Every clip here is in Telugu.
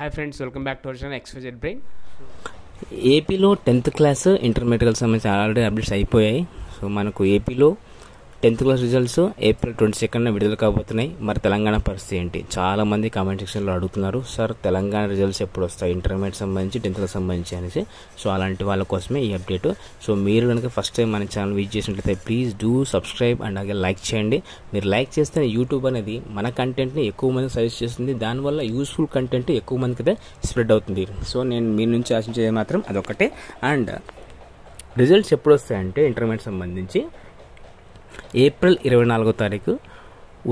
Hi friends, welcome back to our channel XYZ brain. ఏపీలో 10th క్లాస్ ఇంటర్మీడియట్కి సంబంధించి ఆల్రెడీ అప్డేట్స్ అయిపోయాయి. సో మనకు ఏపీలో 10th క్లాస్ రిజల్ట్స్ ఏప్రిల్ 22న విడుదల కాబోతున్నాయి. మరి తెలంగాణ పరిస్థితి ఏంటి? చాలామంది కామెంట్ సెక్షన్లో అడుగుతున్నారు, సార్ తెలంగాణ రిజల్ట్స్ ఎప్పుడు వస్తాయి, ఇంటర్మీడియట్ సంబంధించి 10th క్లాస్ సంబంధించి అనేసి. సో అలాంటి వాళ్ళ కోసమే ఈ అప్డేట్. సో మీరు కనుక ఫస్ట్ టైం మన ఛానల్ విజిట్ చేసినట్లయితే ప్లీజ్ డూ సబ్స్క్రైబ్ అండ్ అలాగే లైక్ చేయండి. మీరు లైక్ చేస్తే యూట్యూబ్ అనేది మన కంటెంట్ని ఎక్కువ మందికి సజెస్ట్ చేస్తుంది, దానివల్ల యూస్ఫుల్ కంటెంట్ ఎక్కువ మందికి అయితే స్ప్రెడ్ అవుతుంది. సో నేను మీ నుంచి ఆశించేది మాత్రం అదొకటే. అండ్ రిజల్ట్స్ ఎప్పుడు వస్తాయంటే ఇంటర్మీడియట్ సంబంధించి ఏప్రిల్ 24వ తారీఖు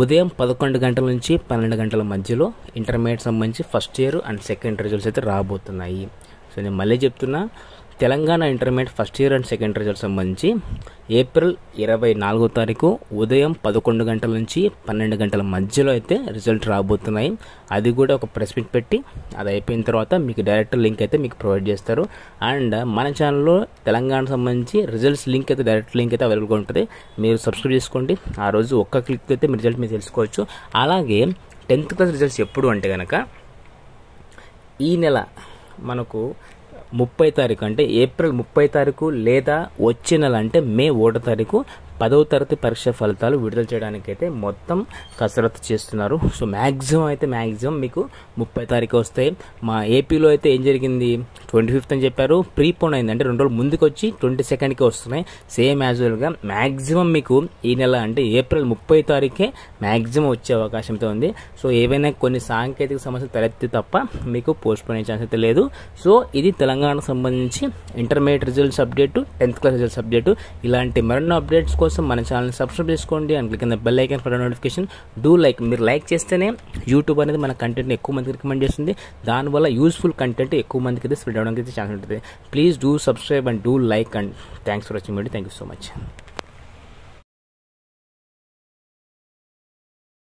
ఉదయం 11 గంటల నుంచి 12 గంటల మధ్యలో ఇంటర్మీడియట్ సంబంధించి first year and second results అయితే రాబోతున్నాయి. సో నేను మళ్ళీ చెప్తున్నా, Telangana intermediate first year and second results సంబంధించి ఏప్రిల్ 24వ తారీఖు ఉదయం 11 గంటల నుంచి 12 గంటల మధ్యలో అయితే రిజల్ట్ రాబోతున్నాయి. అది కూడా ఒక ప్రెస్ మీట్ పెట్టి అది అయిపోయిన తర్వాత మీకు డైరెక్ట్ లింక్ అయితే మీకు ప్రొవైడ్ చేస్తారు. అండ్ మన ఛానల్లో తెలంగాణ సంబంధించి రిజల్ట్స్ లింక్ అయితే డైరెక్ట్ లింక్ అయితే అవైలబుల్గా ఉంటుంది. మీరు సబ్స్క్రైబ్ చేసుకోండి. ఆ రోజు ఒక్క క్లిక్ అయితే మీ రిజల్ట్ మీరు తెలుసుకోవచ్చు. అలాగే 10th క్లాస్ రిజల్ట్స్ ఎప్పుడు అంటే కనుక ఈ నెల మనకు 30 తారీఖు అంటే ఏప్రిల్ 30 తారీఖు లేదా వచ్చే నెల అంటే మే 1వ తారీఖు 10వ తరగతి పరీక్ష ఫలితాలు విడుదల చేయడానికైతే మొత్తం కసరత్తు చేస్తున్నారు. సో మ్యాక్సిమం మీకు 30 తారీఖు వస్తాయి. మా ఏపీలో అయితే ఏం జరిగింది, 25th అని చెప్పారు, ప్రీపోన్ అయింది, అంటే 2 రోజులు ముందుకు వచ్చి 22ndకి వస్తున్నాయి. సేమ్ యాజువల్గా మ్యాక్సిమం మీకు ఈ నెల అంటే ఏప్రిల్ 30 తారీఖే మ్యాక్సిమం వచ్చే అవకాశంతో ఉంది. సో ఏవైనా కొన్ని సాంకేతిక సమస్యలు తలెత్తి తప్ప మీకు పోస్ట్పోన్ అయ్యే ఛాన్స్ అయితే లేదు. సో ఇది తెలంగాణకు సంబంధించి intermediate results update, 10th class results update. ఇలాంటి మరిన్ని అప్డేట్స్ కోసం మన ఛానల్ని సబ్స్క్రైబ్ చేసుకోండి and click the bell icon for notification. Do like. మీరు లైక్ చేస్తేనే యూట్యూబ్ అనేది మన కంటెంట్ని ఎక్కువ మందికి రికమెండ్ చేస్తుంది, దానివల్ల యూస్ఫుల్ కంటెంట్ ఎక్కువ మందికి అయితే స్ప్రెడ్ అవడానికి అయితే ఛాన్స్ ఉంటుంది. Please do subscribe and do like and thanks for watching video. Thank you so much.